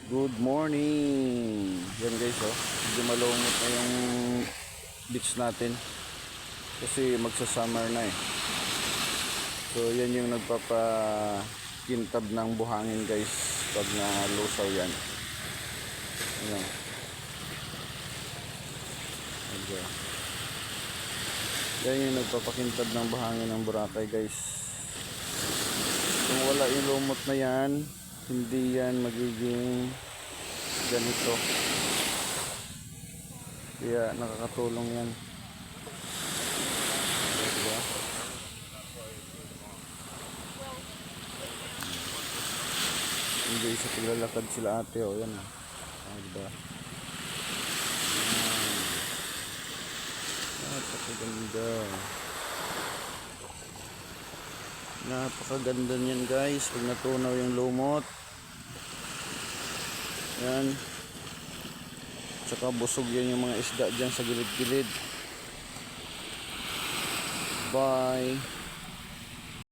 Good morning! Yan guys, oh. Medyo malumot na yung beach natin. Kasi magsa-summer na eh. So yan yung nagpapakintab ng buhangin guys. Pag nalusaw yan. Ayan. Ayan. Yan yung nagpapakintab ng buhangin ng Boracay guys. Kung wala yung lumot na yan, hindi yan magiging ganito. Kaya nakakatulong yan. Diba? Hindi sa paglalakad sila ate, o yan. Diba? Napakaganda. Napakaganda niyan guys pag natunaw yung lumot. Yan. Tsaka busog yan yung mga isda dyan sa gilid-gilid. Bye.